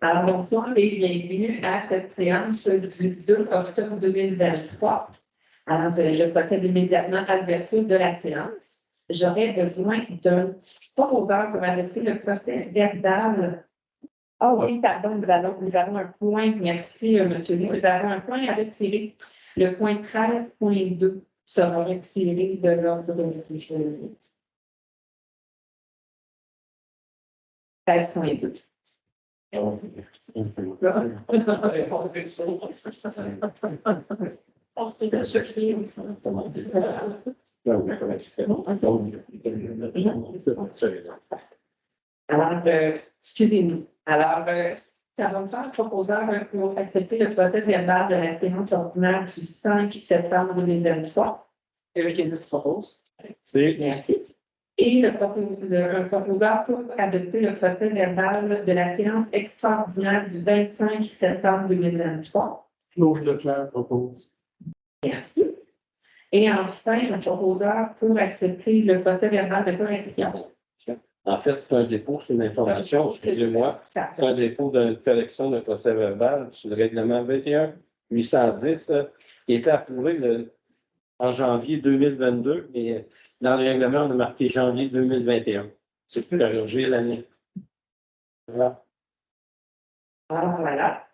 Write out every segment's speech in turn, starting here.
Alors, bonsoir et bienvenue à cette séance du 2 octobre 2023. Alors, je procède immédiatement à l'ouverture de la séance. J'aurais besoin d'un proposeur pour adopter le procès verbal. Ah oui, pardon, nous avons un point, merci monsieur Lee, nous avons un point à retirer. Le point 13.2 sera retiré de l'ordre du jour. 13.2. Alors, excusez-nous. Alors, ça va me faire proposeur pour accepter le procès verbal de la séance ordinaire du 5 septembre 2023. Qui se propose. Merci. Et un proposeur pour adopter le procès verbal de la séance extraordinaire du 25 septembre 2023. Claude Leclerc propose. Merci. Et enfin, un proposeur pour accepter le procès verbal de correction. En fait, c'est un dépôt sur une information, excusez-moi, c'est un dépôt d'une correction d'un procès verbal sur le règlement 21-810 qui était approuvé en janvier 2022, mais dans le règlement, on a marqué janvier 2021. C'est plus corrigé l'année. Voilà. Alors voilà,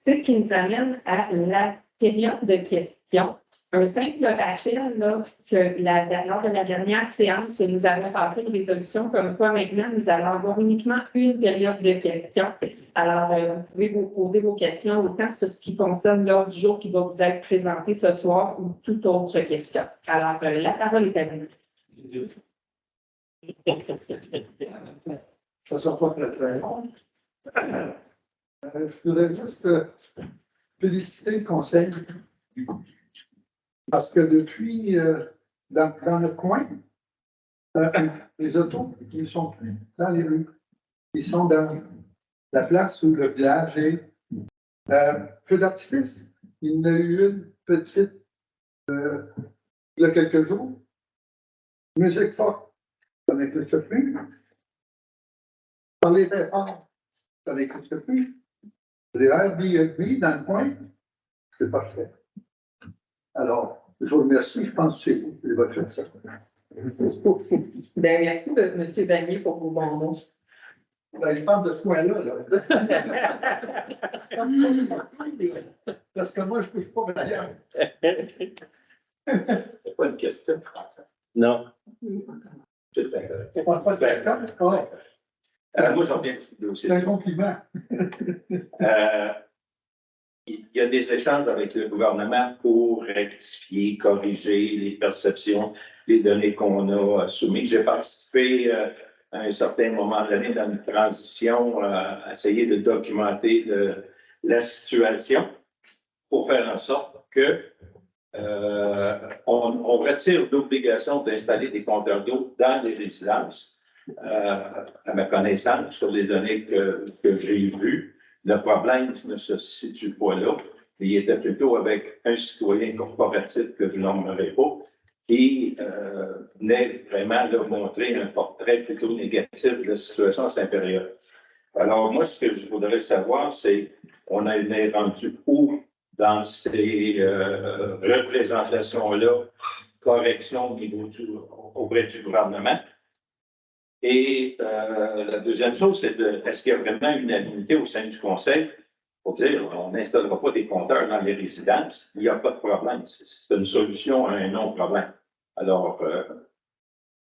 c'est ce qui nous amène à la période de questions. Un simple rappel là, que lors de la dernière séance, nous avons passé une résolution comme quoi maintenant nous allons avoir uniquement une période de questions. Alors, vous pouvez vous poser vos questions autant sur ce qui concerne l'ordre du jour qui va vous être présenté ce soir ou toute autre question. Alors, la parole est à vous. Ça ne sera pas très long. Je voudrais juste féliciter le conseil parce que depuis, dans notre coin, les autos ils ne sont plus dans les rues. Ils sont dans la place où le village est. Feu d'artifice, il y en a eu une petite il y a quelques jours. Musique forte, ça n'existe plus. Parler très fort, ça n'existe plus. Les Airbnb dans le coin, c'est parfait. Alors, je vous remercie, je pense que c'est vous qui va faire ça. Ben, merci, M. Vanier, pour vos bons mots. Ben, je parle de ce coin-là. Là. Parce que moi, je ne bouge pas d'ailleurs. C'est pas une question. Non. Pas de question? Ouais. Moi, j'en viens du C'est un compliment. Il y a des échanges avec le gouvernement pour rectifier, corriger les perceptions, les données qu'on a soumises. J'ai participé à un certain moment de l'année dans une transition à essayer de documenter la situation pour faire en sorte que on retire l'obligation d'installer des compteurs d'eau dans les résidences. À ma connaissance, sur les données que j'ai vues, le problème ne se situe pas là. Il était plutôt avec un citoyen corporatif que je nommerai pas, qui venait vraiment là, montrer un portrait plutôt négatif de la situation à Saint-Péréol. Alors, moi, ce que je voudrais savoir, c'est on est rendu où dans ces représentations-là, correction au niveau auprès du gouvernement. Et la deuxième chose, c'est est-ce qu'il y a vraiment une unanimité au sein du Conseil pour dire on n'installera pas des compteurs dans les résidences, il n'y a pas de problème. C'est une solution à un non-problème. Alors,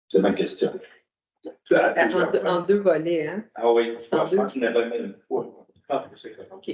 c'est ma question. En deux volets, hein? Ah oui, je pense que je n'avais même pas. Ah, c'est correct. OK.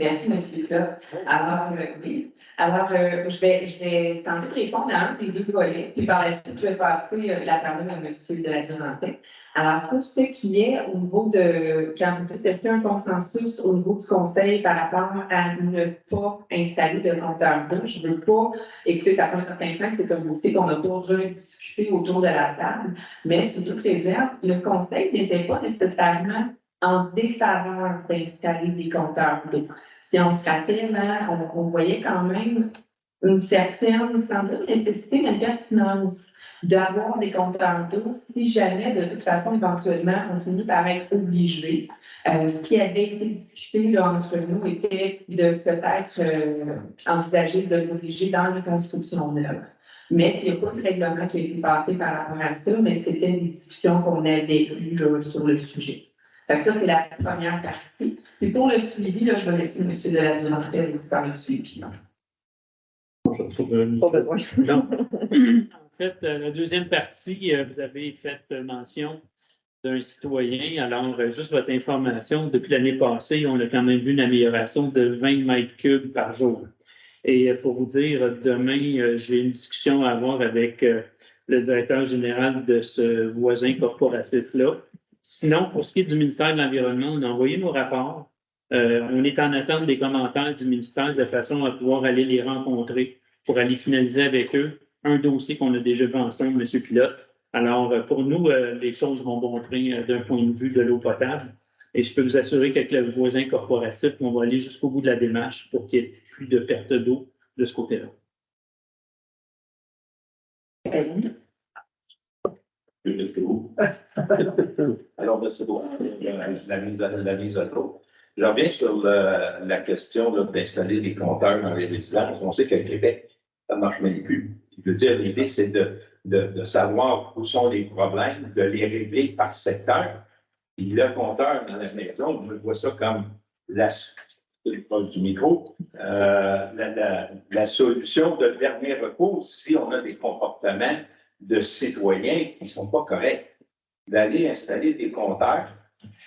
Merci, M. Lucas. Alors, oui. Alors, je vais tenter de répondre à un des deux volets, puis par la suite, je vais passer la parole à M. de la Durantaine. Alors, pour ce qui est au niveau de, quand vous dites, est-ce qu'il y a un consensus au niveau du Conseil par rapport à ne pas installer de compteur d'eau? Je ne veux pas, écoutez, ça fait un certain temps que c'est un dossier qu'on n'a pas rediscuté autour de la table, mais sous toute réserve, le Conseil n'était pas nécessairement en défaveur d'installer des compteurs d'eau. Si on se rappelle, hein, on voyait quand même une certaine, sans dire nécessité, mais pertinence d'avoir des compteurs d'eau si jamais, de toute façon, éventuellement, on finit par être obligé. Ce qui avait été discuté là, entre nous était de peut-être envisager de l'obliger dans les constructions neuves. Mais il n'y a pas de règlement qui a été passé par rapport à ça, mais c'était une discussion qu'on avait eue là, sur le sujet. Fait que ça, c'est la première partie. Puis pour le suivi, là, je vais laisser M. de la Durantaine vous faire le suivi. Pas besoin. Non. En fait, la deuxième partie, vous avez fait mention d'un citoyen. Alors, juste votre information, depuis l'année passée, on a quand même vu une amélioration de 20 mètres cubes par jour. Et pour vous dire, demain, j'ai une discussion à avoir avec le directeur général de ce voisin corporatif-là. Sinon, pour ce qui est du ministère de l'Environnement, on a envoyé nos rapports. On est en attente des commentaires du ministère de façon à pouvoir aller les rencontrer pour aller finaliser avec eux un dossier qu'on a déjà vu ensemble, M. Pilote. Alors, pour nous, les choses vont bon train d'un point de vue de l'eau potable. Et je peux vous assurer qu'avec le voisin corporatif, on va aller jusqu'au bout de la démarche pour qu'il n'y ait plus de perte d'eau de ce côté-là. Alors, merci beaucoup la mise à jour. Je reviens sur la question d'installer des compteurs dans les résidences. On sait qu'à Québec, ça ne marche même plus. Je veux dire, l'idée, c'est de savoir où sont les problèmes, de les régler par secteur. Et le compteur dans la maison, je vois ça comme proche du micro, la solution de dernier recours si on a des comportements de citoyens qui ne sont pas corrects. D'aller installer des compteurs,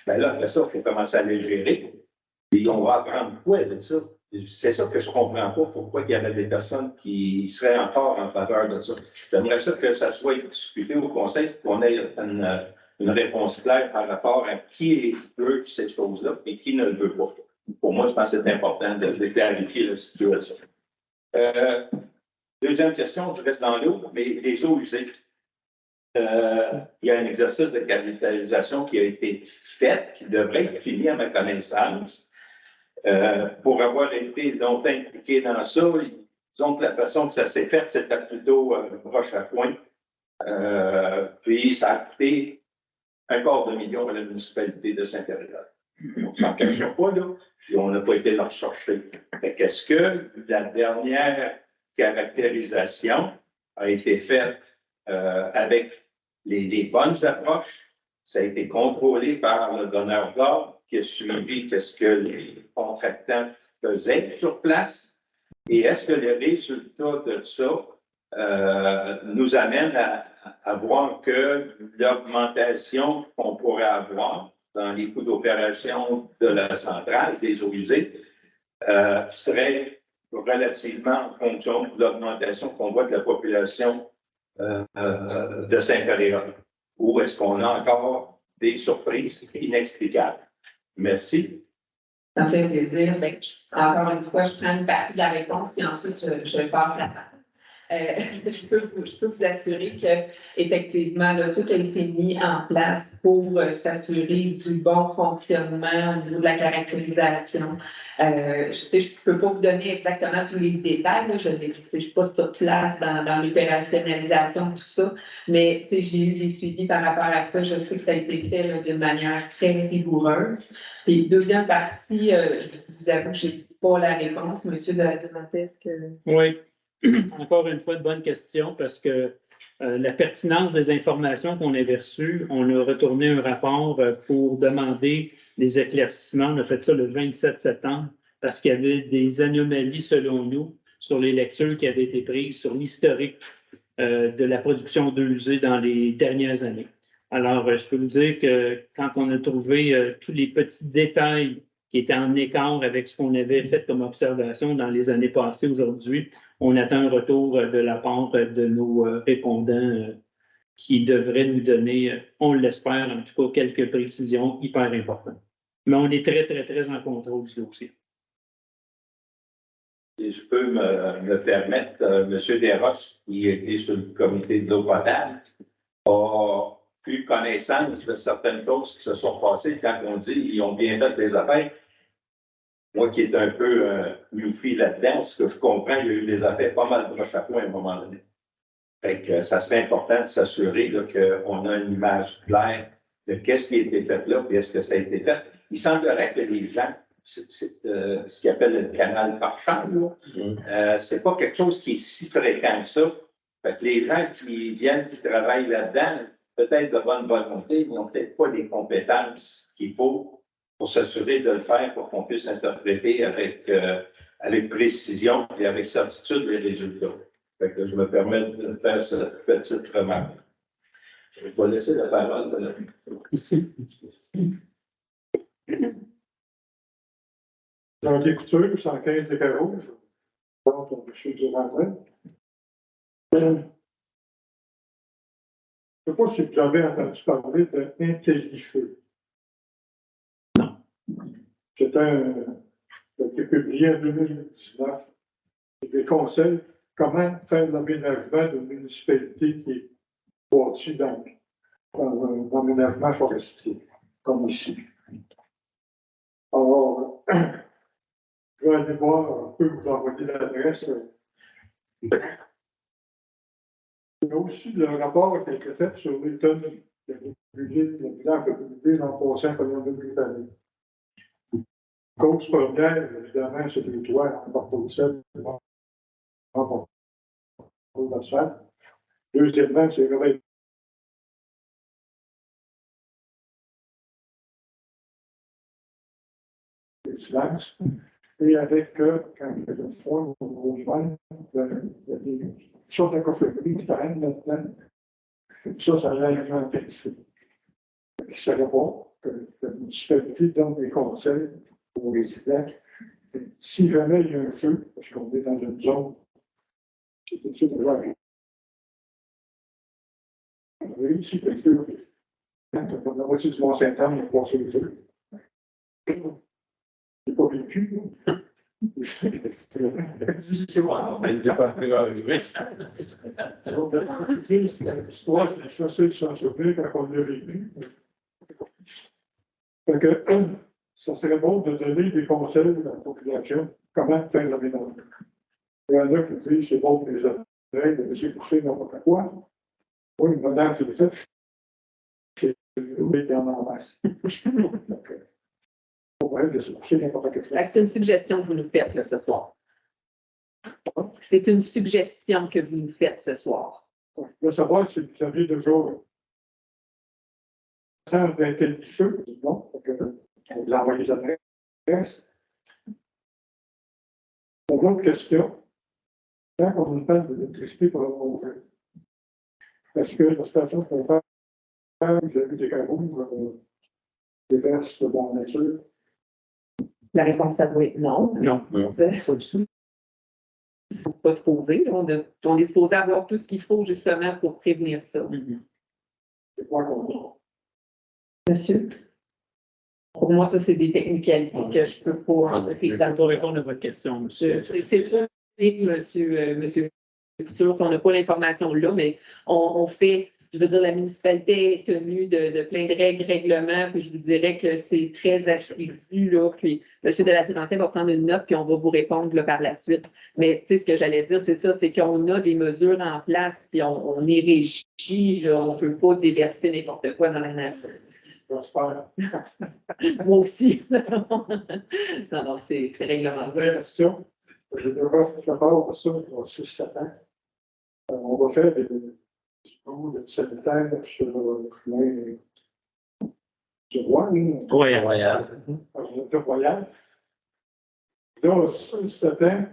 bien là, après ça, il faut commencer à les gérer. Et on va apprendre quoi de ça? C'est ça que je ne comprends pas, pourquoi il y avait des personnes qui seraient encore en faveur de ça. J'aimerais ça que ça soit discuté au Conseil, qu'on ait une réponse claire par rapport à qui veut ces choses-là et qui ne le veut pas. Pour moi, je pense que c'est important de clarifier la situation. Deuxième question, je reste dans l'eau, mais les eaux usées. Il y a un exercice de capitalisation qui a été fait, qui devrait être fini à ma connaissance. Pour avoir été longtemps impliqué dans ça, disons que la façon que ça s'est fait, c'était plutôt broche à foin. Puis ça a coûté $250,000 à la municipalité de Saint-Péréal. On ne s'en cachait pas, là, puis on n'a pas été la rechercher. Est-ce que la dernière caractérisation a été faite avec les bonnes approches? Ça a été contrôlé par le donneur d'ordre qui a suivi ce que les contractants faisaient sur place. Et est-ce que les résultats de ça nous amènent à voir que l'augmentation qu'on pourrait avoir dans les coûts d'opération de la centrale, des eaux usées, serait relativement en fonction de l'augmentation qu'on voit de la population de Saint-Péréal? Ou est-ce qu'on a encore des surprises inexplicables? Merci. Ça fait plaisir. Encore une fois, je prends une partie de la réponse, puis ensuite, je passe la parole. Je peux vous assurer qu'effectivement, tout a été mis en place pour s'assurer du bon fonctionnement au niveau de la caractérisation. Je ne peux pas vous donner exactement tous les détails, là, je ne suis pas sur place dans l'opérationnalisation, tout ça, mais j'ai eu des suivis par rapport à ça. Je sais que ça a été fait d'une manière très rigoureuse. Puis, deuxième partie, je vous avoue que je n'ai pas la réponse. Monsieur de la Durantaine, Oui. Encore une fois, une bonne question parce que la pertinence des informations qu'on avait reçues, on a retourné un rapport pour demander des éclaircissements. On a fait ça le 27 septembre parce qu'il y avait des anomalies, selon nous, sur les lectures qui avaient été prises, sur l'historique de la production d'eau usée dans les dernières années. Alors, je peux vous dire que quand on a trouvé tous les petits détails qui étaient en écart avec ce qu'on avait fait comme observation dans les années passées, aujourd'hui, on attend un retour de la part de nos répondants qui devraient nous donner, on l'espère, en tout cas, quelques précisions hyper importantes. Mais on est très, très, très en contrôle du dossier. Si je peux me permettre, M. Desroches, qui était sur le comité de l'eau potable, a eu connaissance de certaines choses qui se sont passées quand on dit qu'ils ont bien fait des affaires. moi qui est un peu newfie là-dedans, ce que je comprends, il y a eu des affaires pas mal proches à point à un moment donné. Fait que ça serait important de s'assurer qu'on a une image claire de qu'est-ce qui a été fait là, puis est-ce que ça a été fait. Il semblerait que les gens, c'est ce qu'ils appellent le canal par champ, c'est pas quelque chose qui est si fréquent que ça. Fait que les gens qui viennent, qui travaillent là-dedans, peut-être de bonne volonté, mais n'ont peut-être pas les compétences qu'il faut pour s'assurer de le faire pour qu'on puisse interpréter avec précision et avec certitude les résultats. Fait que je me permets de faire cette petite remarque. Je vais laisser la parole. Dans les coutures, 115 des carreaux, je pense que je suis Durand. Je ne sais pas si vous avez entendu parler de Intellifeu. Non. C'est qui a été publié en 2019. C'est des conseils comment faire l'aménagement d'une municipalité qui est bâtie dans un aménagement forestier, comme ici. Alors, je vais aller voir un peu, vous envoyer l'adresse. Il y a aussi le rapport qui a été fait sur les tonnes de publié, le bilan que publié l'an passé en première demi-année. Cause première, évidemment, c'est les toits en porte-au-ciel, en porte-au-ciel. Deuxièmement, c'est le réveil. Silence. Et avec, quand il y a le foin au vent, il y a des sortes de cochonneries qui traînent là-dedans. Ça a alimenté le feu. C'est bon que la municipalité donne des conseils aux résidents. Si jamais il y a un feu, parce qu'on est dans une zone qui est au-dessus de l'air, on réussit le feu. Quand la moitié du Mont-Saint-Anne est passé le feu. Je n'ai pas vécu. L'histoire, c'est facile de s'en souvenir quand on l'a vécu. Fait que, ça serait bon de donner des conseils à la population, comment faire l'aménagement. Il y en a qui disent c'est bon pour les oreilles de laisser coucher n'importe quoi. Oui, madame, je le fais. Oui, il y en a en masse. C'est une suggestion que vous nous faites là, ce soir. C'est une suggestion que vous nous faites ce soir. Je veux savoir si vous avez déjà sans quel feu, non? On vous a envoyé l'adresse. Une autre question. Quand on nous parle de l'électricité pour le manger, est-ce que la station qu'on fait, vous avez des carreaux, des verses de bonne nature? La réponse à oui, non. Non. C'est pas du tout. C'est pas supposé. On est supposé avoir tout ce qu'il faut justement pour prévenir ça. C'est quoi qu'on a? Monsieur? Pour moi, ça, c'est des technicalités que je peux pas entrer Je ne peux pas répondre à votre question, monsieur. C'est trop vite, monsieur Couture. On n'a pas l'information là, mais on fait, je veux dire, la municipalité est tenue de plein de règles, règlements, puis je vous dirais que c'est très assidu, là, puis monsieur de la Durantaine va prendre une note, puis on va vous répondre là, par la suite. Mais tu sais, ce que j'allais dire, c'est ça, c'est qu'on a des mesures en place, puis on est régi, là, on ne peut pas déverser n'importe quoi dans la nature. J'espère. Moi aussi. Non, c'est réglementaire. Question. J'ai déjà fait part de ça pour 6-7 ans. On va faire des discours de sanitaire sur le chemin du roi, Royal. de Royal. Là, 6-7 ans,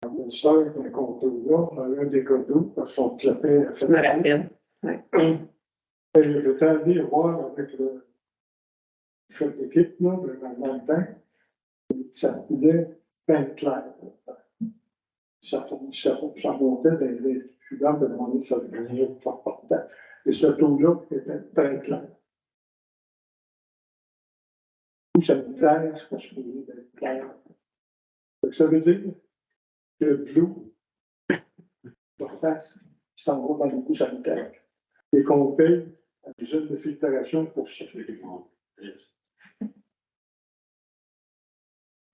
une soeur d'un contour là, on a eu un dégât d'eau parce qu'on clapait. Je me rappelle. Et j'étais allé voir avec le chef d'équipe, là, le même temps, ça coulait bien clair. Ça montait dans les fumeurs de mon nez, ça devenait pas important. Et cette eau-là était bien claire. Tout sanitaire, c'est pas supposé d'être clair. Ça veut dire que l'eau, surface, s'en va dans le goût sanitaire. Et qu'on paye à l'usine de filtration pour ça.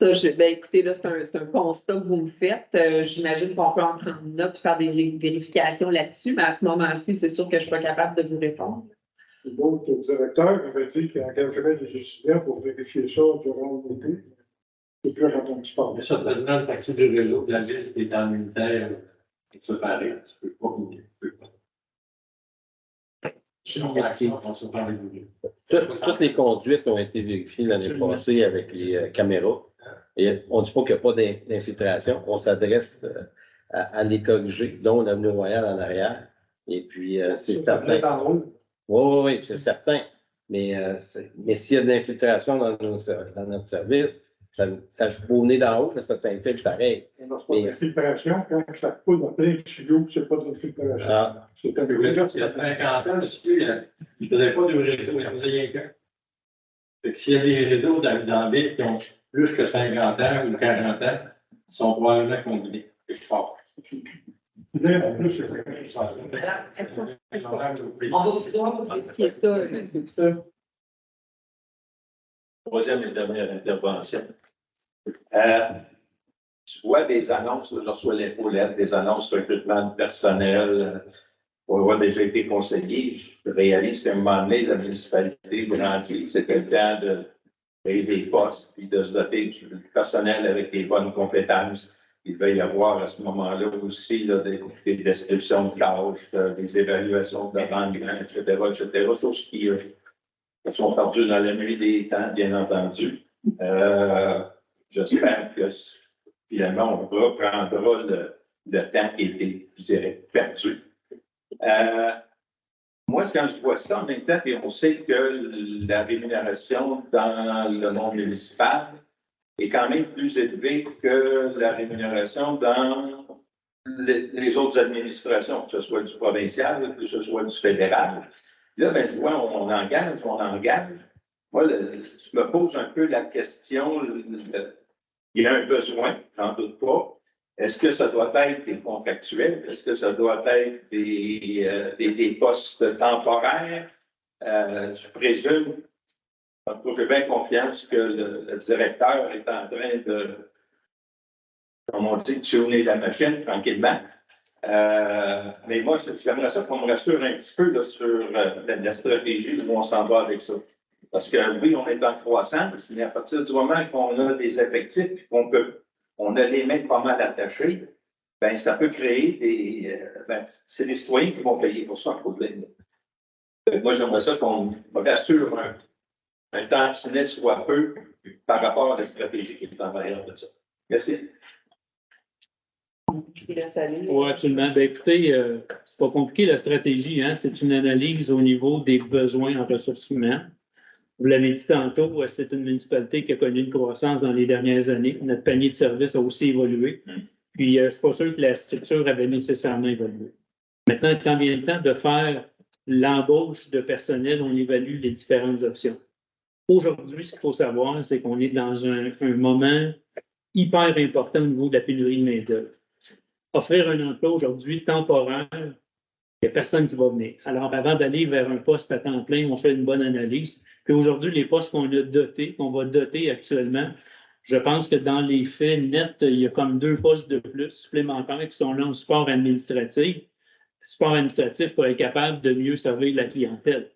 Ben, écoutez, là, c'est un constat que vous me faites. J'imagine qu'on peut en prendre note et faire des vérifications là-dessus, mais à ce moment-ci, c'est sûr que je ne suis pas capable de vous répondre. D'autres directeurs avaient dit qu'ils engageraient des étudiants pour vérifier ça durant l'été. Et puis, quand on se parle. Ça, maintenant, le parti du réseau de la ville qui est en militaire, séparé, tu peux pas. On se parle de Toutes les conduites ont été vérifiées l'année Absolument. passée avec les caméras. Et on ne dit pas qu'il n'y a pas d'infiltration. On s'adresse à les corriger, dont l'avenue Royale en arrière. Et puis, c'est certain. Oui, c'est certain. Mais s'il y a de l'infiltration dans notre service, ça se au nez d'en haut, mais ça s'infiltre pareil. Non, c'est pas d'infiltration. Quand ça coule dans plein de tuyaux, c'est pas d'infiltration. Ah, C'est un Il y a 50 ans, monsieur, il ne faisait pas de réseau, il en faisait rien qu'un. Fait que s'il y a des réseaux dans la ville qui ont plus que 50 ans ou 40 ans, ils sont probablement combinés. C'est fort. En plus, c'est vrai. On va vous vérifier ça, M. Troisième et dernière intervention. Tu vois des annonces, je reçois l'infolette, des annonces de recrutement de personnel pour avoir déjà été conseillé. Je réalise qu'à un moment donné, la municipalité grandit, c'était le temps de créer des postes puis de se doter du personnel avec les bonnes compétences. Il devait y avoir à ce moment-là aussi là, des descriptions de tâches, des évaluations de rendement, etc., choses qui sont perdues dans la nuit des temps, bien entendu. J'espère que finalement, on reprendra le temps qui était, je dirais, perdu. Moi, quand je vois ça en même temps, et on sait que la rémunération dans le monde municipal est quand même plus élevée que la rémunération dans les autres administrations, que ce soit du provincial, que ce soit du fédéral. Là, ben, je vois, on engage. Moi, je me pose un peu la question, il y a un besoin, j'en doute pas. Est-ce que ça doit être des contractuels? Est-ce que ça doit être des postes temporaires? Je présume, j'ai bien confiance que le directeur est en train de, comme on dit, de tuner la machine tranquillement. Mais moi, j'aimerais ça qu'on me rassure un petit peu là, sur la stratégie où on s'en va avec ça. Parce que oui, on est en croissance, mais à partir du moment qu'on a des effectifs, on a les mains pas mal attachées, ben ça peut créer c'est les citoyens qui vont payer pour ça en bout de ligne. Moi, j'aimerais ça qu'on me rassure un tantinet soit peu par rapport à la stratégie qui est en arrière de ça. Merci. Oui, absolument. Ben, écoutez, c'est pas compliqué la stratégie, hein? C'est une analyse au niveau des besoins en ressources humaines. Vous l'avez dit tantôt, c'est une municipalité qui a connu une croissance dans les dernières années. Notre panier de services a aussi évolué. Puis, c'est pas sûr que la structure avait nécessairement évolué. Maintenant, quand vient le temps de faire l'embauche de personnel, on évalue les différentes options. Aujourd'hui, ce qu'il faut savoir, c'est qu'on est dans un moment hyper important au niveau de la pénurie de main-d'œuvre. Offrir un emploi aujourd'hui temporaire, il n'y a personne qui va venir. Alors, avant d'aller vers un poste à temps plein, on fait une bonne analyse. Puis aujourd'hui, les postes qu'on a dotés, qu'on va doter actuellement, je pense que dans les faits nets, il y a comme 2 postes de plus supplémentaires qui sont là en support administratif. Support administratif pour être capable de mieux servir la clientèle.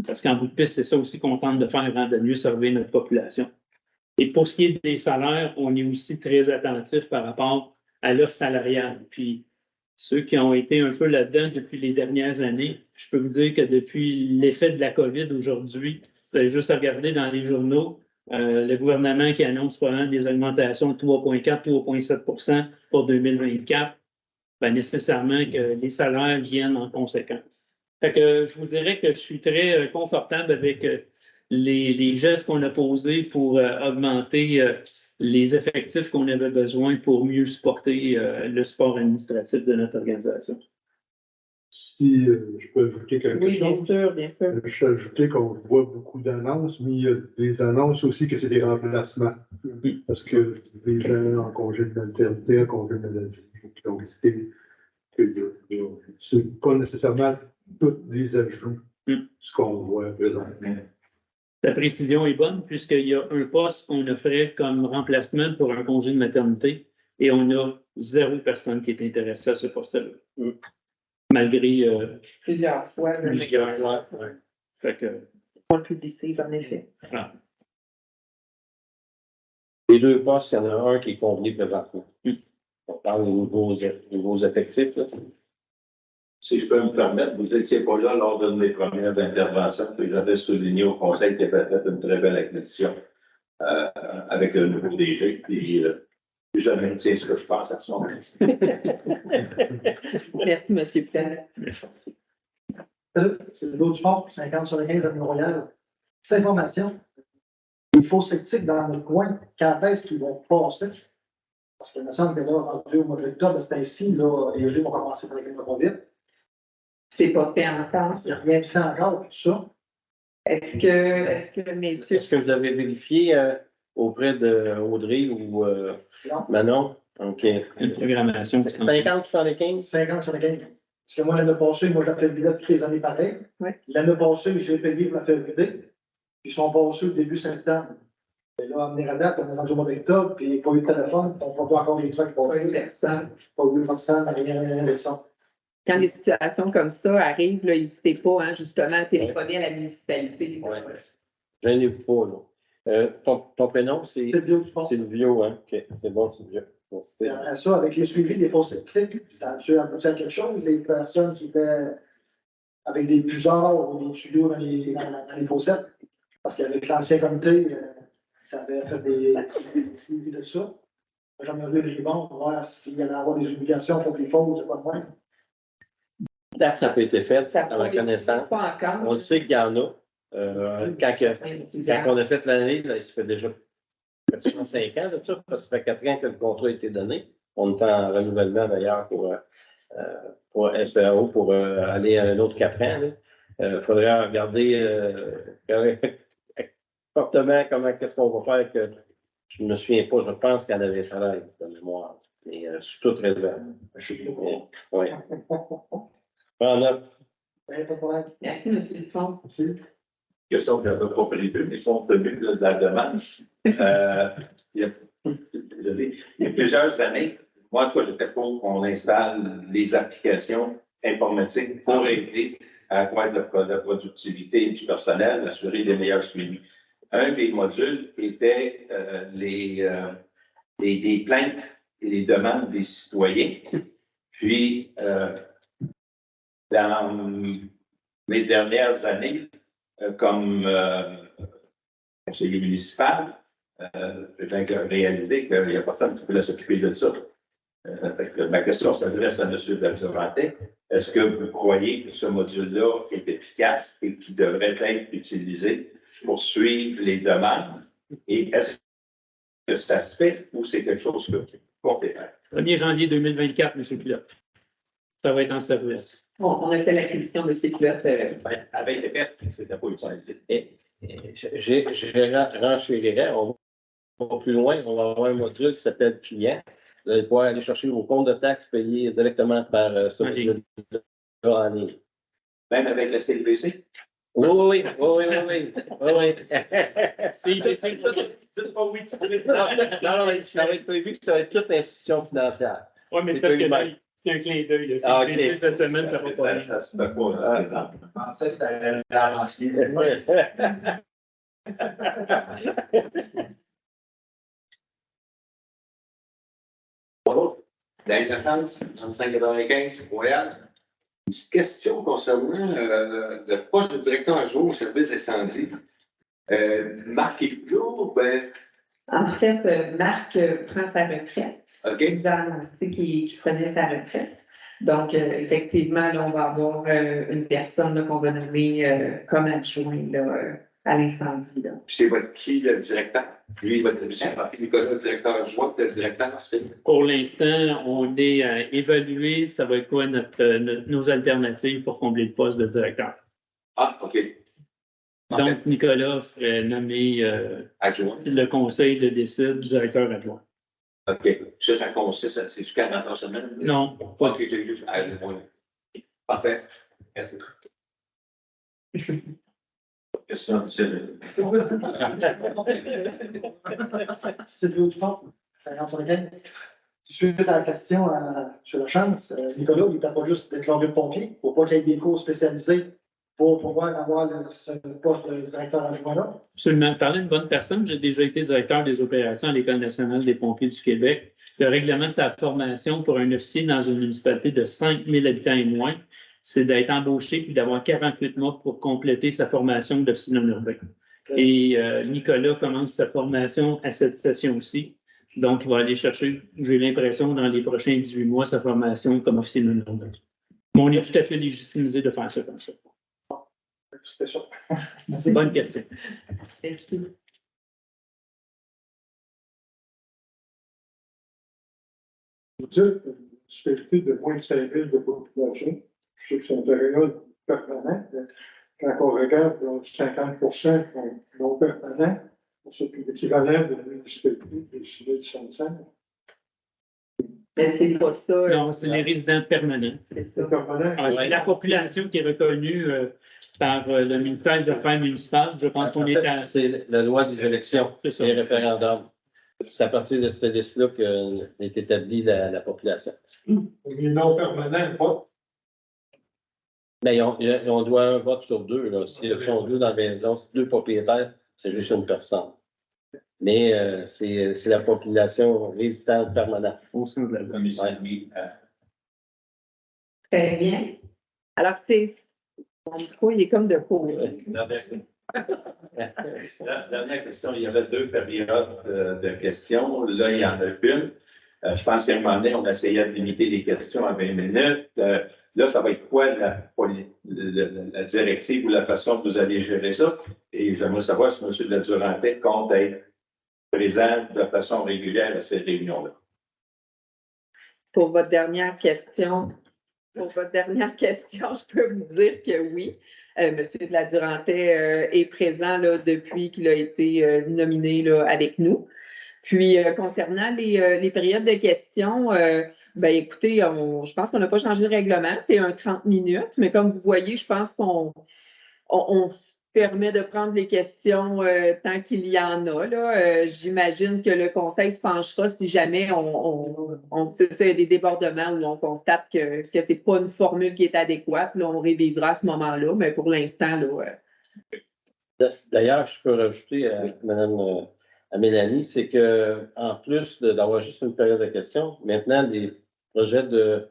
Parce qu'en bout de piste, c'est ça aussi qu'on tente de faire avant de mieux servir notre population. Et pour ce qui est des salaires, on est aussi très attentif par rapport à l'offre salariale. Puis, ceux qui ont été un peu là-dedans depuis les dernières années, je peux vous dire que depuis l'effet de la COVID aujourd'hui, vous allez juste regarder dans les journaux, le gouvernement qui annonce probablement des augmentations de 3,4, 3,7 pour 2024, ben nécessairement que les salaires viennent en conséquence. Fait que je vous dirais que je suis très confortable avec les gestes qu'on a posés pour augmenter les effectifs qu'on avait besoin pour mieux supporter le support administratif de notre organisation. Si je peux ajouter quelque chose. Oui, bien sûr, bien sûr. Je peux ajouter qu'on voit beaucoup d'annonces, mais il y a des annonces aussi que c'est des remplacements. Parce que les gens en congé de maternité, en congé de maladie. Donc, c'est pas nécessairement tous les ajouts, ce qu'on voit présentement. Ta précision est bonne puisqu'il y a un poste qu'on offrait comme remplacement pour un congé de maternité et on a 0 personne qui est intéressée à ce poste-là. Malgré Plusieurs fois, là, plusieurs. Fait que, on le publicise, en effet. voilà. Les 2 postes, il y en a un qui est comblé présentement. On parle des nouveaux effectifs, là. Si je peux me permettre, vous n'étiez pas là lors de mes premières interventions, puis j'avais souligné au conseil qu'il avait fait une très belle acquisition avec le nouveau DG, puis je maintiens ce que je pense à ce moment-là. Merci, M. Plante. C'est le dos du port, 50 sur les 15 à Montréal. Cette information, il faut sceptique dans notre coin, quand est-ce qu'ils vont passer? Parce qu'il me semble que là, rendu au mois d'octobre, c'est ainsi, là, les rues vont commencer à régler pas vite. C'est pas fait encore. Il n'y a rien de fait encore, tout ça. Est-ce que, messieurs, Est-ce que vous avez vérifié auprès de Audrey ou Non. Manon? OK. Une programmation. 50 sur les 15? 50 sur les 15. Parce que moi, l'année passée, moi, je la fais vider toutes les années pareil. Oui. L'année passée, j'ai payé pour la faire vider. Puis ils sont passés au début septembre. Et là, à venir à date, on est rendu au mois d'octobre, puis il n'y a pas eu de téléphone, on ne voit pas encore les trucs pas passer. eu personne? Pas eu personne, rien de ça. Quand des situations comme ça arrivent, là, n'hésitez pas, hein, justement, à téléphoner à la municipalité. Ouais. Gênez-vous pas, là. Ton prénom, c'est Silvio, hein? OK, c'est bon, Silvio. Et après ça, avec les suivis des fosses septiques, ça a-tu abouti à quelque chose? Les personnes qui étaient avec des puisards ou des tuyaux dans les fossettes? Parce qu'avec l'ancien comité, ça avait fait des suivis de ça. J'en ai vu des bons pour voir s'il y allait avoir des obligations pour des fosses, de quoi de même. Là, ça peut être fait, Ça à ma connaissance. Pas encore. On le sait qu'il y en a. Quand on a fait l'année, là, ça fait déjà pratiquement 5 ans, là, ça, parce que ça fait 4 ans que le contrat a été donné. On est en renouvellement d'ailleurs pour FAO pour aller à un autre 4 ans. Il faudrait regarder fortement qu'est-ce qu'on va faire que je ne me souviens pas, je pense qu'elle avait 13 de mémoire. Mais sous toute réserve. Oui. Prends note. Pas de problème. Merci, M. Dupont. Merci. Question que j'avais pas prévue, mais compte tenu de la demande, désolé, il y a plusieurs années, moi, en tout cas, j'étais pour qu'on installe les applications informatiques pour aider à accroître la productivité du personnel, assurer des meilleurs suivis. Un des modules était des plaintes et les demandes des citoyens. Puis, dans les dernières années, comme conseiller municipal, j'ai réalisé qu'il n'y a personne qui voulait s'occuper de ça. Ma question s'adresse à M. Bergerantais. Est-ce que vous croyez que ce module-là est efficace et qui devrait être utilisé pour suivre les demandes? Et est-ce que ça se fait ou c'est quelque chose que vous comptez faire? 1er janvier 2024, M. Pilote. Ça va être en service. On a fait l'acquisition de ces culottes. Avec les pertes, c'était pas utilisé. Je renchérirais, on va plus loin, on va avoir un module qui s'appelle client. Vous allez pouvoir aller chercher vos comptes de taxes payés directement par ce module-là en ligne. Même avec la CLBC? Oui. C'est pas oui, tu peux Non, ça va être prévu que ça va être toute institution financière. Oui, mais c'est parce que c'est un clin d'œil. là. C'est OK. cette semaine, ça va pas bien. Ça se fait pas, par exemple. Je pensais que c'était à l'ancienne. Dans les vacances, 35-95, Montréal. Une petite question concernant le poste de directeur adjoint au service d'incendie. Marc Épinot, En fait, Marc prend sa retraite. OK. Il nous a annoncé qu'il prenait sa retraite. Donc, effectivement, là, on va avoir une personne là, qu'on va nommer comme adjoint là, à l'incendie. là. c'est votre qui le directeur? Lui, votre Nicolas, le directeur adjoint, le directeur, c'est. Pour l'instant, on est à évaluer, ça va être quoi nos alternatives pour combler le poste de directeur. Ah, OK. Donc, Nicolas serait nommé, Adjoint. le conseil le décide, directeur adjoint. OK. Ça consiste, c'est jusqu'à 40 heures semaine? Non, OK, j'ai juste adjoint. Parfait. Merci. Question difficile. Sylvie Dupont, 50-75. Suite à la question sur la chance, Nicolas, il n'était pas juste déclaré de pompier, pour pas qu'il y ait des cours spécialisés pour pouvoir avoir ce poste de directeur adjoint là. Absolument. Parler d'une bonne personne, j'ai déjà été directeur des opérations à l'École nationale des pompiers du Québec. Le règlement, c'est la formation pour un officier dans une municipalité de 5 000 habitants et moins. C'est d'être embauché puis d'avoir 48 mois pour compléter sa formation d'officier non urbain. Et Nicolas commence sa formation à cette session-ci. Donc, il va aller chercher, j'ai l'impression, dans les prochains 18 mois, sa formation comme officier non urbain. Mais on est tout à fait légitimisé de faire ça comme ça. C'était ça. C'est une bonne question. Merci. Vous dites une municipalité de moins de 5 000 de population. Je sais que c'est un période permanent. Quand on regarde 50 sont non permanents, c'est l'équivalent de municipalité de 6 500. Mais c'est pas ça. Non, c'est les résidents permanents. C'est C'est ça. permanent. Ah, c'est la population qui est reconnue par le ministère des Affaires municipales. Je pense qu'on est à. C'est la loi des élections, C'est ça. c'est les référendums. C'est à partir de cette liste-là qu'est établie la population. Les non permanents, pas. Mais on doit un vote sur deux. Là. S'ils sont deux dans la maison, deux propriétaires, c'est juste une personne. Mais c'est la population résidente permanente. Au sein de la Commission, Ouais. oui, Très bien. Alors, mon micro, il est comme de cours. La dernière question, il y avait deux périodes de questions. Là, il y en a une. Je pense qu'à un moment donné, on essayait de limiter les questions à 20 minutes. Là, ça va être quoi la directive ou la façon que vous allez gérer ça? Et j'aimerais savoir si M. de la Durantais compte être présent de façon régulière à ces réunions-là. Pour votre dernière question, je peux vous dire que oui. Monsieur de la Durantais est présent là, depuis qu'il a été nominé là, avec nous. Puis, concernant les périodes de questions, ben écoutez, je pense qu'on n'a pas changé le règlement. C'est un 30 minutes, mais comme vous voyez, je pense qu'on se permet de prendre les questions tant qu'il y en a. Là. J'imagine que le conseil se penchera si jamais c'est ça, il y a des débordements où on constate que ce n'est pas une formule qui est adéquate. Là, on révisera à ce moment-là, mais pour l'instant, là. D'ailleurs, je peux rajouter à Mme à Mélanie, c'est que en plus d'avoir juste une période de questions, maintenant, les projets de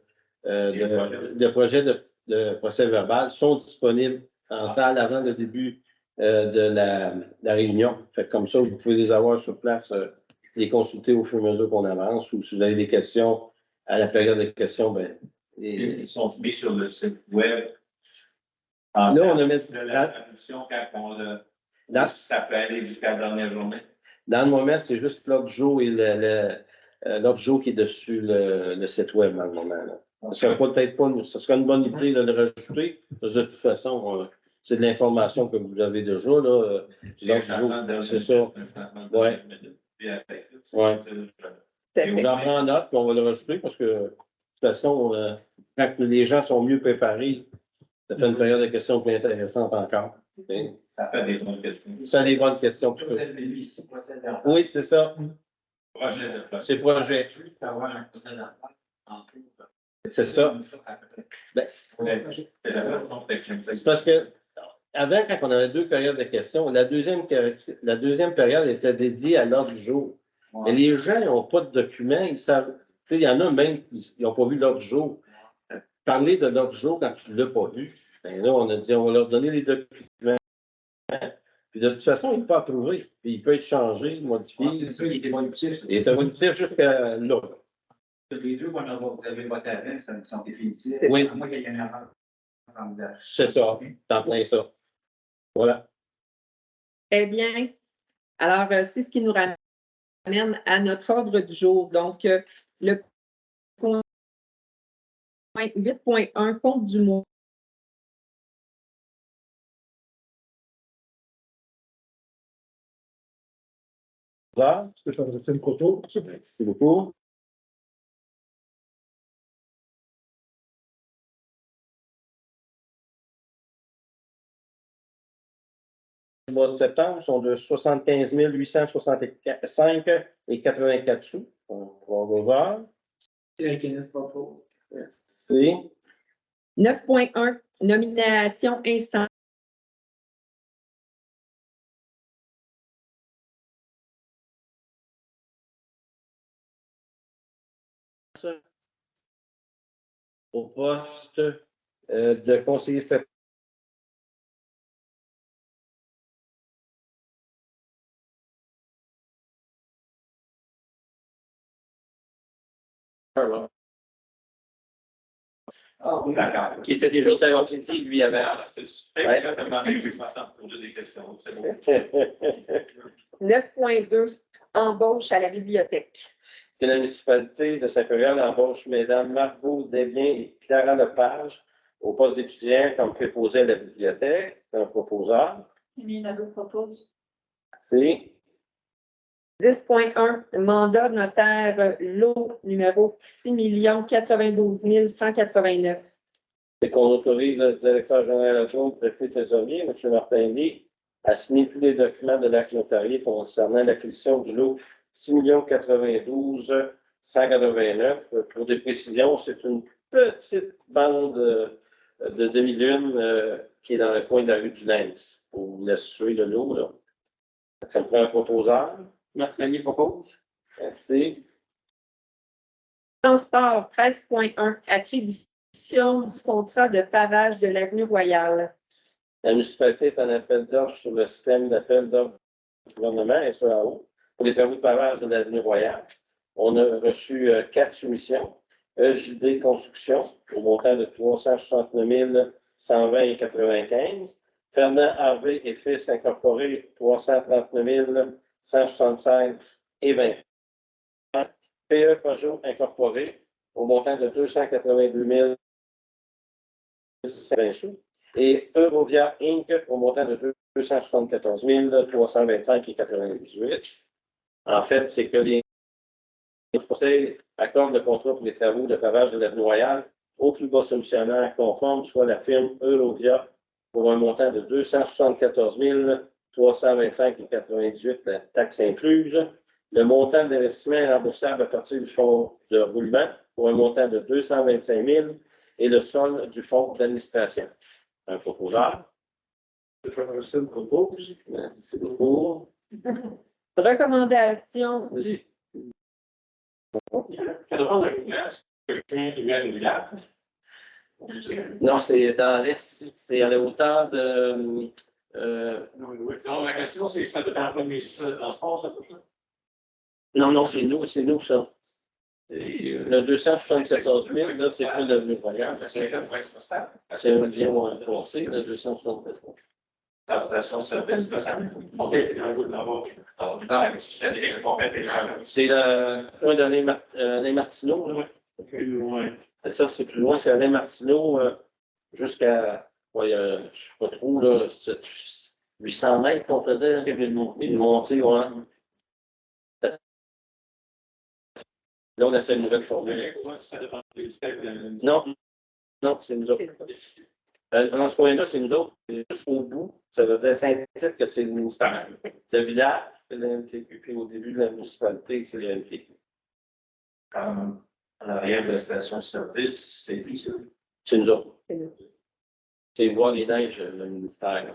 procès verbal sont disponibles en salle avant le début de la réunion. Fait que comme ça, vous pouvez les avoir sur place, les consulter au fur et à mesure qu'on avance, ou si vous avez des questions à la période de questions, ben. Ils sont mis sur le site web. Là, on a mis la traduction quand ça peut aller jusqu'à la dernière journée. Dans le moment, c'est juste l'autre jour et l'autre jour qui est dessus le site web dans le moment. Là. Ce serait une bonne idée de le rajouter. De toute façon, c'est de l'information que vous avez déjà. Là. C'est ça. Ouais. Ouais. J'en prends en note, puis on va le rajouter parce que de toute façon, quand les gens sont mieux préparés, ça fait une période de questions plus intéressante encore. Okay. Ça fait des bonnes questions. Ça fait des bonnes questions. Oui, c'est ça. C'est projet. C'est ça. Ben, c'est parce que avant, quand on avait deux périodes de questions, la deuxième période était dédiée à l'ordre du jour. Mais les gens n'ont pas de documents, ils savent. Il y en a même qui n'ont pas vu l'ordre du jour. Parler de l'ordre du jour quand tu ne l'as pas vu, ben là, on a dit on va leur donner les documents. Puis de toute façon, il n'est pas approuvé. Puis il peut être changé, modifié. C'est ça, il est évolutif. Il est évolutif jusqu'à là. Les deux, vous avez voté avec, ça sont définitifs. Oui. À moins qu'il y ait une erreur. C'est ça, t'en plein ça. Voilà. Très bien. Alors, c'est ce qui nous ramène à notre ordre du jour. Donc, le point 8.1, compte du mois. Voilà. Stéphane Coteau. Merci beaucoup. du mois de septembre sont de 75 865 et 84 sous. On va voir. Merci. 9.1, nomination instant. Au poste de conseiller stratégique. D'accord. Qui était déjà aussi, lui avait. C'est super. Je vais passer à poser des questions. C'est bon. 9.2, embauche à la bibliothèque. Que la municipalité de Saint-Péréal embauche Mesdames Margot Desbiens et Clara Lepage au poste d'étudiant comme préposé à la bibliothèque. Un proposeur. Nadeau propose. C'est 10.1, mandat notaire lot numéro 6 092 189. c'est qu'on autorise le directeur général adjoint, préfet trésorier, M. Martin Lee, à signer tous les documents de l'acte notarié concernant l'acquisition du lot 6 092 189. Pour des précisions, c'est une petite bande de demi-lune qui est dans le coin de la rue du Lens. Pour vous laisser le lot, là. Ça me prend un proposeur. Martin Lee propose. Merci. Transport 13.1, attribution du contrat de pavage de l'avenue Royale. La municipalité est en appel d'offres sur le système d'appel d'offres du gouvernement, SEAO, pour les travaux de pavage de l'avenue Royale. On a reçu 4 soumissions. EJD Construction, au montant de 369 120,95. Fernand Harvey et Fils Incorporé, 339 176,20. PE Peugeot Incorporé, au montant de 282 620 sous. Et Eurovia Inc. au montant de 274 325,98. En fait, c'est que les conseils accordent le contrat pour les travaux de pavage de l'avenue Royale au plus bas solutionnaire conforme, soit la firme Eurovia, pour un montant de 274 325,98, la taxe incluse. Le montant d'investissement est remboursable à partir du fonds de roulement pour un montant de 225 000 et le solde du fonds d'administration. Un proposeur. Je propose. Merci beaucoup. Recommandation du. Non, c'est dans l'est, c'est à la hauteur de. Non, la question, c'est ça dépend pas de transport, ça peut faire. Non, c'est nous, ça. Le 274 000, là, c'est plus devenu Royal. C'est un bien moins passé, le 274 000. C'est le coin d'Alain Martineau, là. C'est ça, c'est plus loin, c'est Alain Martineau jusqu'à, je ne sais pas trop, là, 800 mètres, on peut dire. Une montée, ouais. Là, on essaie une nouvelle formule. Non, c'est nous autres. Dans ce coin-là, c'est nous autres. Juste au bout, ça veut dire Saint-Tite que c'est le ministère. Le village, c'est le MTQ, puis au début de la municipalité, c'est le MTQ. En arrière de la station-service, c'est qui ça? C'est nous autres. C'est voir les neiges, le ministère.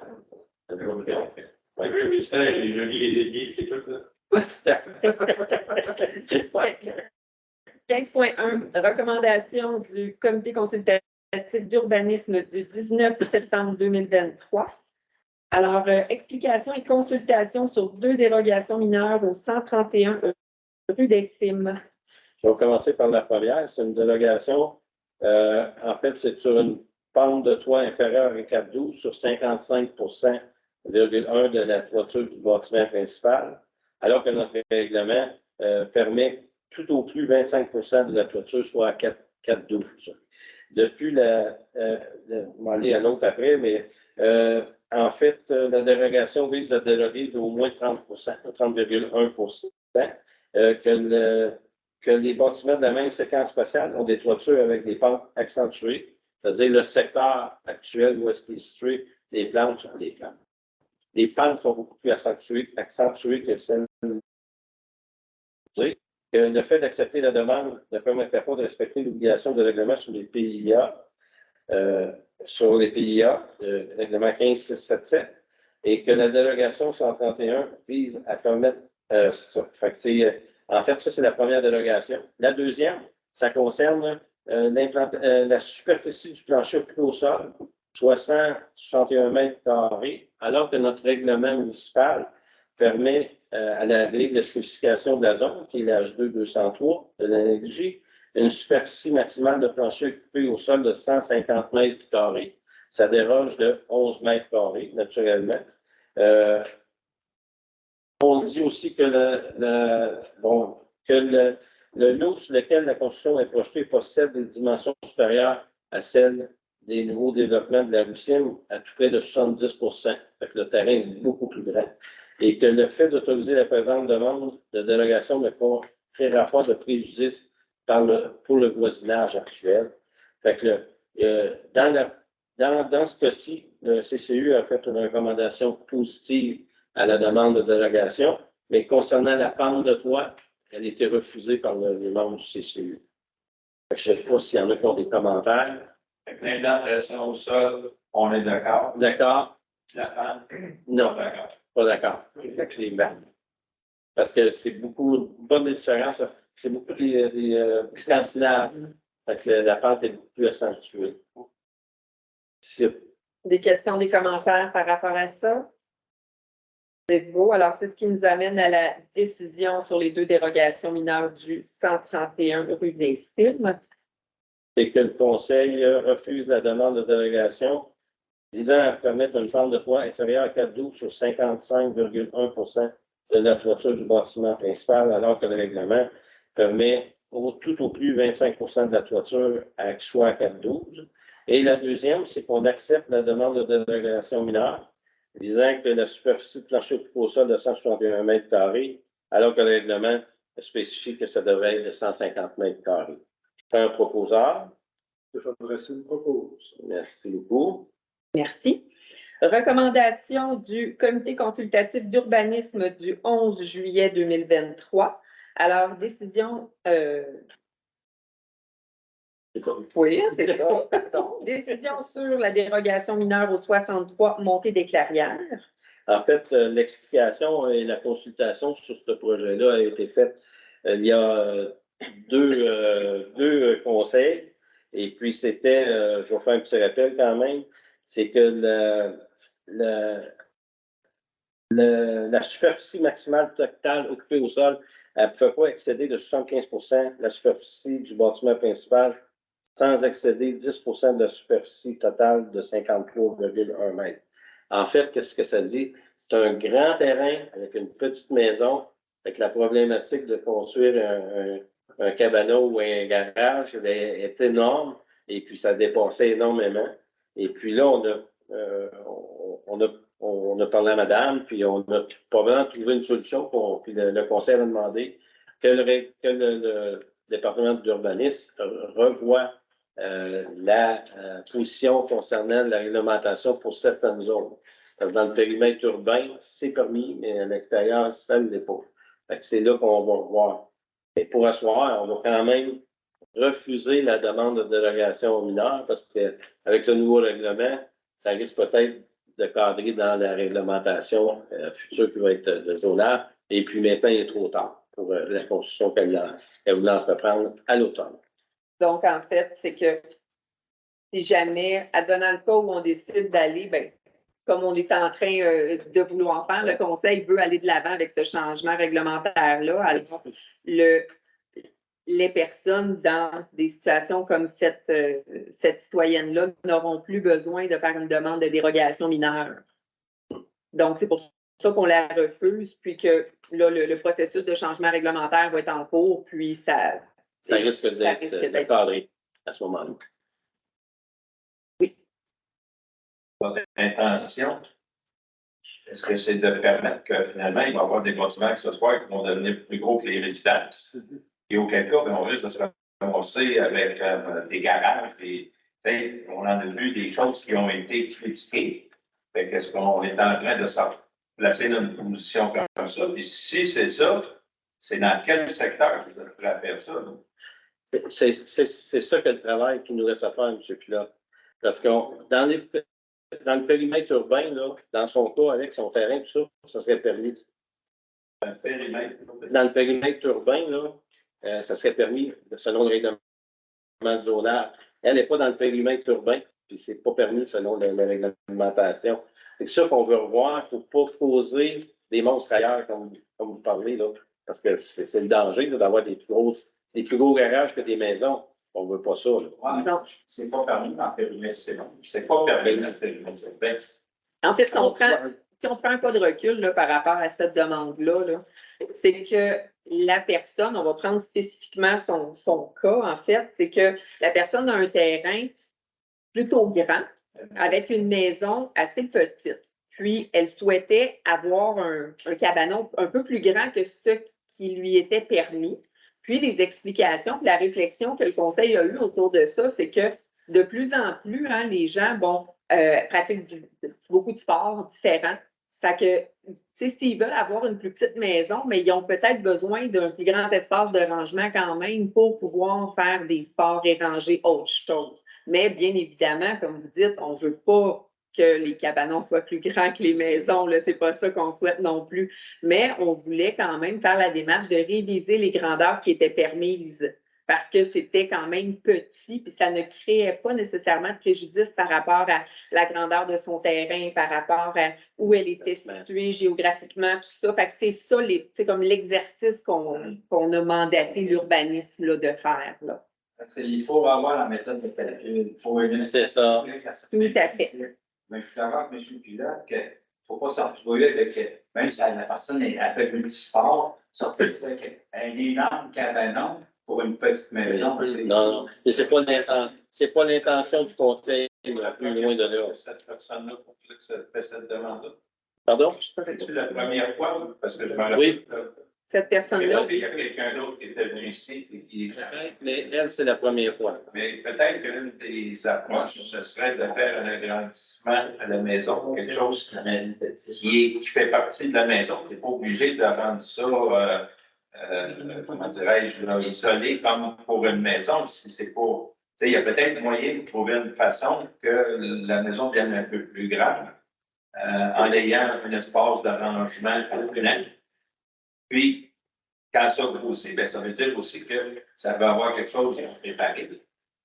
Le ministère, les églises, c'est tout ça. 15.1, recommandation du comité consultatif d'urbanisme du 19 septembre 2023. Alors, explication et consultation sur 2 dérogations mineures au 131 rue des Cimes. Je vais commencer par la première. C'est une dérogation. En fait, c'est sur une pente de toit inférieure à 4,12 sur 55,1 de la toiture du bâtiment principal, alors que notre règlement permet tout au plus 25 de la toiture soit à 4,12. Depuis on va aller à l'autre après, mais en fait, la dérogation vise à déroger d'au moins 30 30,1 que les bâtiments de la même séquence spatiale ont des toitures avec des pentes accentuées, c'est-à-dire le secteur actuel où est-ce qu'il est situé, les plantes sur les plantes. les pentes sont beaucoup plus accentuées que celles que le fait d'accepter la demande ne permettrait pas de respecter l'obligation de règlement sur les PIA, règlement 15677, et que la dérogation 131 vise à permettre ça. En fait, ça, c'est la première dérogation. La deuxième, ça concerne la superficie du plancher occupé au sol, soit 161 mètres carrés, alors que notre règlement municipal permet à la grille de spécification de la zone, qui est l'H2 203 de l'ANJ, une superficie maximale de plancher occupé au sol de 150 mètres carrés. Ça déroge de 11 mètres carrés, naturellement. On dit aussi que le lot sur lequel la construction est projetée possède des dimensions supérieures à celles des nouveaux développements de la Russie, à tout près de 70%. Fait que le terrain est beaucoup plus grand. Et que le fait d'autoriser la présente demande de dérogation ne créera pas de préjudice pour le voisinage actuel. Fait que dans ce cas-ci, le CCU a fait une recommandation positive à la demande de dérogation, mais concernant la pente de toit, elle a été refusée par les membres du CCU. Je ne sais pas s'il y en a qui ont des commentaires. L'implantation au sol, on est d'accord. D'accord? La pente, Non, d'accord. pas d'accord. Effectivement. Parce que c'est beaucoup, bonne différence, c'est beaucoup des scandinaves. Fait que la pente est beaucoup plus accentuée. Des questions, des commentaires par rapport à ça? C'est beau. Alors, c'est ce qui nous amène à la décision sur les deux dérogations mineures du 131 rue des Cils. C'est que le Conseil refuse la demande de dérogation visant à permettre une pente de toit inférieure à 4,12 sur 55,1% de la toiture du bâtiment principal, alors que le règlement permet tout au plus 25% de la toiture à soit à 4,12. Et la deuxième, c'est qu'on accepte la demande de dérogation mineure visant que la superficie de plancher occupé au sol de 161 mètres carrés, alors que le règlement spécifie que ça devrait être de 150 mètres carrés. Un proposeur. Stéphane Racine propose. Merci beaucoup. Merci. Recommandation du Comité consultatif d'urbanisme du 11 juillet 2023. Alors, décision. Oui, c'est ça. Pardon. Décision sur la dérogation mineure au 63 Montée des Clairières. En fait, l'explication et la consultation sur ce projet-là a été faite il y a deux conseils. Et puis, c'était, je vais faire un petit rappel quand même, c'est que la superficie maximale totale occupée au sol, elle ne peut pas excéder de 75% de la superficie du bâtiment principal sans excéder 10% de la superficie totale de 53,1 mètres. En fait, qu'est-ce que ça dit? C'est un grand terrain avec une petite maison, avec la problématique de construire un cabanon ou un garage est énorme, et puis ça dépassait énormément. Et puis là, on a parlé à madame, puis on a probablement trouvé une solution, puis le conseil a demandé que le département de l'urbanisme revoie la position concernant la réglementation pour certaines zones. Parce que dans le périmètre urbain, c'est permis, mais à l'extérieur, ça ne l'est pas. C'est là qu'on va revoir. Et pour asseoir, on va quand même refuser la demande de dérogation mineure parce qu'avec le nouveau règlement, ça risque peut-être de cadrer dans la réglementation future qui va être de zonage. Et puis maintenant, il est trop tard pour la construction qu'elle voulait entreprendre à l'automne. Donc, en fait, c'est que si jamais, advenant le cas où on décide d'aller, bien, comme on est en train de vouloir faire, le Conseil veut aller de l'avant avec ce changement réglementaire-là. Alors, les personnes dans des situations comme cette citoyenne-là n'auront plus besoin de faire une demande de dérogation mineure. Donc, c'est pour ça qu'on la refuse, puis que là, le processus de changement réglementaire va être en cours, puis ça risque d'être cadré à ce moment-là. Oui. Votre intention, est-ce que c'est de permettre que finalement, il va y avoir des bâtiments qui vont devenir plus gros que les résidences? Et auquel cas, on risque de se ramasser avec des garages, on en a vu des choses qui ont été critiquées. Est-ce qu'on est en train de placer dans une position comme ça. Et si c'est ça, c'est dans quel secteur vous êtes prêt à faire ça? Là? C'est ça que le travail qui nous reste à faire, M. Pilote. Parce que dans le périmètre urbain, là, dans son cas, avec son terrain, tout ça, ça serait permis. Dans le périmètre urbain, là, ça serait permis selon le règlement du zonage. Elle n'est pas dans le périmètre urbain, puis c'est pas permis selon la réglementation. C'est ça qu'on veut revoir pour ne pas poser des monstres ailleurs, comme vous parlez, là. Parce que c'est le danger là, d'avoir des plus gros garages que des maisons. On ne veut pas ça. Ouais, non, c'est pas permis dans le périmètre, c'est pas permis dans le périmètre urbain. En fait, si on prend un pas de recul là, par rapport à cette demande-là, là, c'est que la personne, on va prendre spécifiquement son cas, en fait, c'est que la personne a un terrain plutôt grand, avec une maison assez petite. Puis, elle souhaitait avoir un cabanon un peu plus grand que ce qui lui était permis. Puis, les explications, puis la réflexion que le conseil a eue autour de ça, c'est que de plus en plus, hein, les gens, pratiquent beaucoup de sports différents. Fait que, tu sais, s'ils veulent avoir une plus petite maison, mais ils ont peut-être besoin d'un plus grand espace de rangement quand même pour pouvoir faire des sports et ranger autre chose. Mais bien évidemment, comme vous dites, on ne veut pas que les cabanons soient plus grands que les maisons. Ce n'est pas ça qu'on souhaite non plus. Mais on voulait quand même faire la démarche de réviser les grandeurs qui étaient permises parce que c'était quand même petit, puis ça ne créait pas nécessairement de préjudice par rapport à la grandeur de son terrain, par rapport à où elle était située géographiquement, tout ça. Fait que c'est ça, c'est comme l'exercice qu'on a mandaté l'urbanisme là, de faire. Là. Il faut avoir la méthode de calcul. Il faut c'est ça. Tout à fait. Mais je suis d'accord avec M. Pilote qu'il ne faut pas s'en retrouver avec, même si la personne a fait multisport, ça peut être un énorme cabanon pour une petite maison. Non. Et c'est pas l'intention du conseil, plus loin de là. Cette personne-là, pour que ça fait cette demande-là. Pardon? C'est la première fois, parce que je me rappelle. Oui. Cette personne-là. Il y a quelqu'un d'autre qui était venu ici et qui. Mais elle, c'est la première fois. Mais peut-être qu'une des approches, ce serait de faire un agrandissement à la maison, quelque chose qui fait partie de la maison. Tu n'es pas obligé de rendre ça, comment dirais-je, isolé comme pour une maison. Si c'est pour. Il y a peut-être moyen de trouver une façon que la maison devienne un peu plus grande en ayant un espace de rangement plus grand. Puis, quand ça grossit, bien, ça veut dire aussi que ça va avoir quelque chose de préparé.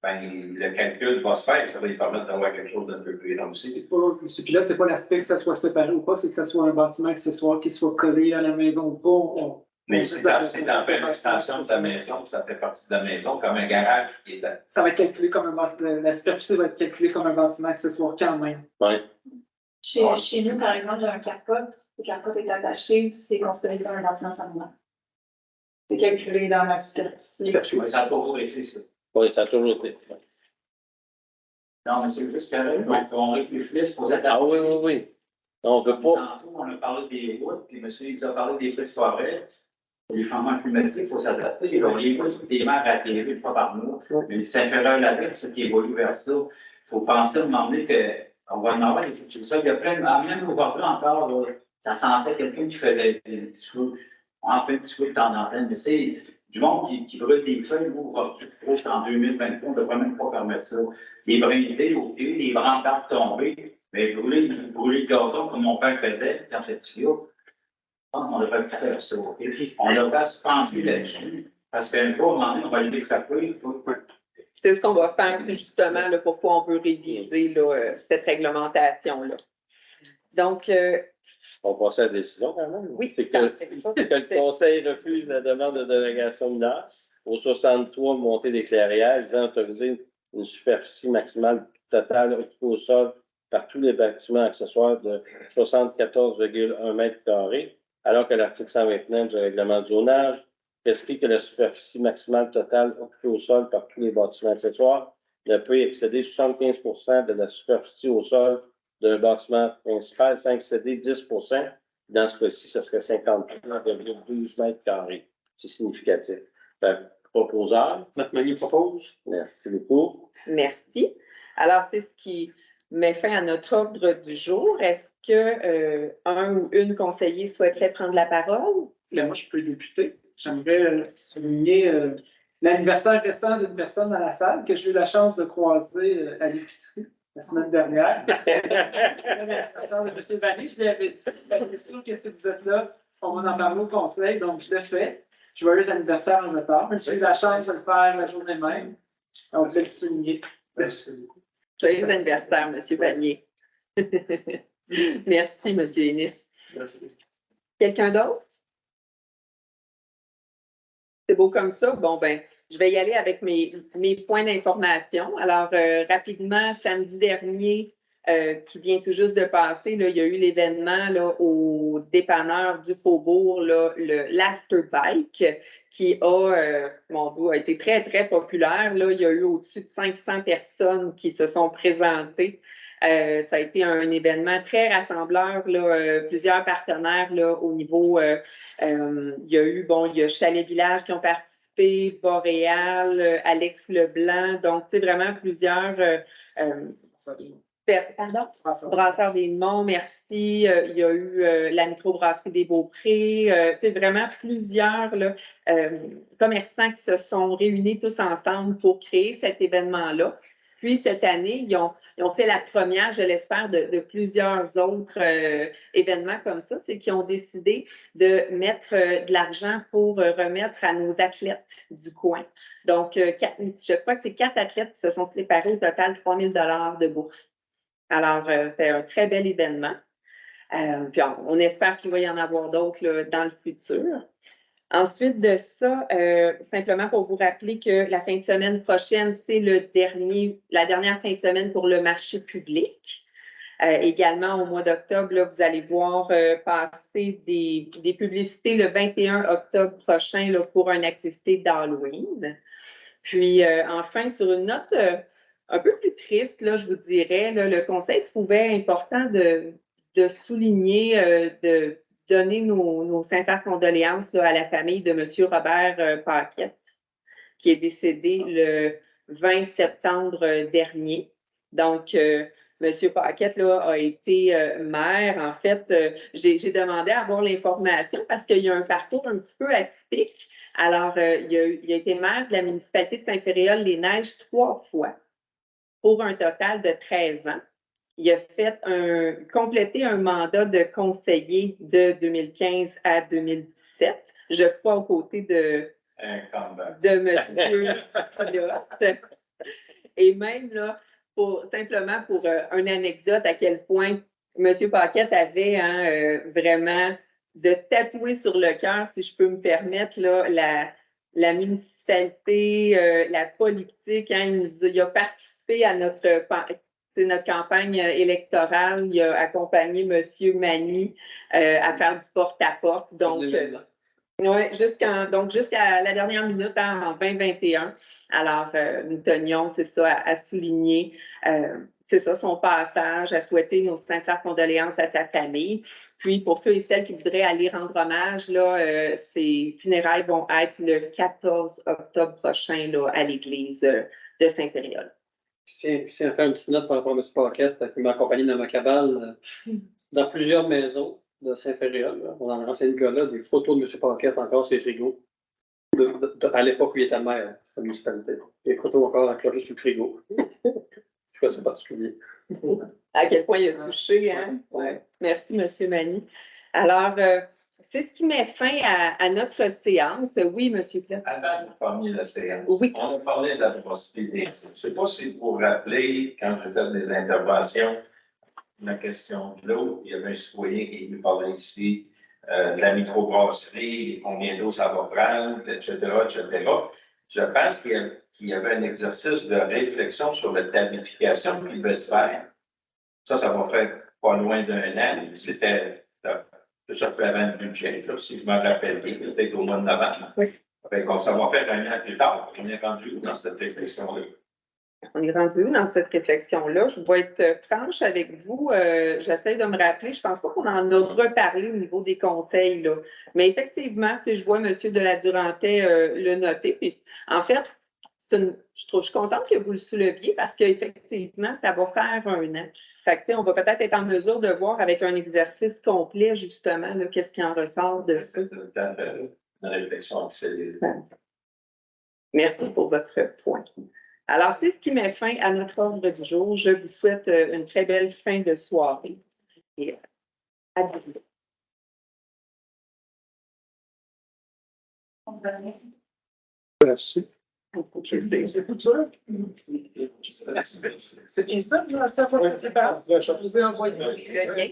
Ben, le calcul va se faire, ça va lui permettre d'avoir quelque chose d'un peu plus grand aussi. Ce pilote, c'est pas l'aspect que ça soit séparé ou pas, c'est que ça soit un bâtiment accessoire qui soit collé à la maison ou pas. Mais c'est dans l'extension de sa maison, ça fait partie de la maison, comme un garage qui est. Ça va être calculé comme un bâtiment, la superficie va être calculée comme un bâtiment accessoire quand même. Oui. Chez nous, par exemple, j'ai un carpote. Le carpote est attaché, c'est considéré comme un bâtiment sanitaire. C'est calculé dans la superficie. Ça a toujours été ça. Oui, ça a toujours été. Non, mais c'est juste qu'on réfléchisse aux attaques. Ah oui. On ne peut pas. Tantôt, on a parlé des routes, puis monsieur, il a parlé des feux de forêt. Les changements climatiques, il faut s'adapter. On les voit toutes les mers à TV une fois par mois. Mais les inférieurs là-dedans, ceux qui évoluent vers ça, il faut penser à un moment donné qu'on va en avoir des trucs. Ça, il y a plein de. Même au Bordeaux encore, là, ça sentait quelqu'un qui fait des petits feux. On fait des petits feux de temps en temps. Mais c'est du monde qui brûle des feuilles. Nous, en 2023, on ne devrait même pas permettre ça. Les brindilles, les branches d'arbres tombées, mais brûler le gazon comme mon père faisait quand j'étais petit gars. On devrait pas faire ça. On devrait se pencher là-dessus. Parce qu'un jour, à un moment donné, on va lever sa feuille. C'est ce qu'on va faire, c'est justement là, pourquoi on veut réviser là, cette réglementation-là. Donc. On passe à la décision quand même. Oui, c'est que le Conseil refuse la demande de délégation mineure au 63 montée des clairières visant à autoriser une superficie maximale totale occupée au sol par tous les bâtiments accessoires de 74,1 m², alors que l'article 129 du règlement du zonage prescrit que la superficie maximale totale occupée au sol par tous les bâtiments accessoires ne peut excéder 75 % de la superficie au sol d'un bâtiment principal, 5 CD, 10 %. Dans ce cas-ci, ce serait 53,12 m². C'est significatif. Proposeur. Notre menu propose. Merci beaucoup. Merci. Alors, c'est ce qui met fin à notre ordre du jour. Est-ce que un ou une conseiller souhaiterait prendre la parole? Là, moi, je peux débuter. J'aimerais souligner l'anniversaire récent d'une personne dans la salle que j'ai eu la chance de croiser à l'épicerie la semaine dernière. L'anniversaire de M. Vanier, je lui avais dit, bien sûr que si vous êtes là, on va en parler au conseil, donc je l'ai fait. Joyeux anniversaire en retard. J'ai eu la chance de le faire la journée même. On voulait le souligner. Joyeux anniversaire, M. Vanier. Merci, M. Ennis. Merci. Quelqu'un d'autre? C'est beau comme ça? Bon, ben, je vais y aller avec mes points d'information. Alors, rapidement, samedi dernier, qui vient tout juste de passer, là, il y a eu l'événement là, au dépanneur du Faubourg, l'Afterbike, qui a, a été très, très populaire. Là. Il y a eu au-dessus de 500 personnes qui se sont présentées. Ça a été un événement très rassembleur, là, plusieurs partenaires là, au niveau. Il y a eu, il y a Chalet Village qui ont participé, Boréal, Alex Leblanc, donc, tu sais, vraiment plusieurs. Pardon? Brasseur des Monts, merci. Il y a eu la microbrasserie des Beauprés. Tu sais, vraiment plusieurs là, commerçants qui se sont réunis tous ensemble pour créer cet événement-là. Puis, cette année, ils ont fait la première, je l'espère, de plusieurs autres événements comme ça. C'est qu'ils ont décidé de mettre de l'argent pour remettre à nos athlètes du coin. Donc, je crois que c'est 4 athlètes qui se sont séparés au total 3 000 $ de bourse. Alors, c'est un très bel événement. Puis, on espère qu'il va y en avoir d'autres dans le futur. Ensuite de ça, simplement pour vous rappeler que la fin de semaine prochaine, c'est la dernière fin de semaine pour le marché public. Également, au mois d'octobre, vous allez voir passer des publicités le 21 octobre prochain là, pour une activité d'Halloween. Puis, enfin, sur une note un peu plus triste, là, je vous dirais, là, le Conseil trouvait important de souligner, de donner nos sincères condoléances là, à la famille de M. Robert Paquette, qui est décédé le 20 septembre dernier. Donc, M. Paquette là, a été maire. En fait, j'ai demandé à avoir l'information parce qu'il y a un parcours un petit peu atypique. Alors, il a été maire de la municipalité de Saint-Féréol-les-Neiges 3 fois pour un total de 13 ans. Il a complété un mandat de conseiller de 2015 à 2017, je crois aux côtés de M. Pilote. Et même là, simplement pour une anecdote à quel point M. Paquette avait vraiment de tatouer sur le cœur, si je peux me permettre, là, la municipalité, la politique. Il a participé à notre campagne électorale. Il a accompagné M. Manny à faire du porte-à-porte. Donc, jusqu'à la dernière minute, en 2021. Alors, nous tenions, c'est ça, à souligner, c'est ça, son passage, à souhaiter nos sincères condoléances à sa famille. Puis, pour ceux et celles qui voudraient aller rendre hommage, là, ces funérailles vont être le 14 octobre prochain là, à l'église de Saint-Péréol. Je tiens à faire une petite note par rapport à M. Paquette qui m'a accompagné dans ma cabale dans plusieurs maisons de Saint-Féréol. On a renseigné Nicolas des photos de M. Paquette encore sur les frigos à l'époque où il était maire de la municipalité. Les photos encore accrochées sur le frigo. Je trouve ça particulier. À quel point il a touché, hein? Ouais. Merci, M. Manny. Alors, c'est ce qui met fin à notre séance. Oui, M. Plot. Avant de terminer la séance, oui. On a parlé de la possibilité. Je ne sais pas si vous vous rappelez, quand j'ai fait des interventions, la question de l'eau, il y avait un citoyen qui nous parlait ici de la microbrasserie, combien d'eau ça va prendre, etc., etc. Je pense qu'il y avait un exercice de réflexion sur la tarification qui devait se faire. Ça va faire pas loin d'1 an. C'était ça peut avant le budget, si je me rappelle bien, peut-être au mois de novembre. Oui. Donc, ça va faire 1 an plus tard. On est rendu où dans cette réflexion-là? On est rendu où dans cette réflexion-là? Je vais être franche avec vous. J'essaie de me rappeler. Je ne pense pas qu'on en a reparlé au niveau des conseils. Là. Mais effectivement, je vois M. de la Durantaye le noter. Puis, en fait, je suis contente que vous le souleviez parce qu'effectivement, ça va faire 1 an. Fait que, tu sais, on va peut-être être en mesure de voir avec un exercice complet, justement, là, qu'est-ce qui en ressort de ça. La réflexion accélérée. Merci pour votre point. Alors, c'est ce qui met fin à notre ordre du jour. Je vous souhaite une très belle fin de soirée. Et à bientôt. Merci. C'est bien ça, la seule fois que je prépare. Je vous ai envoyé.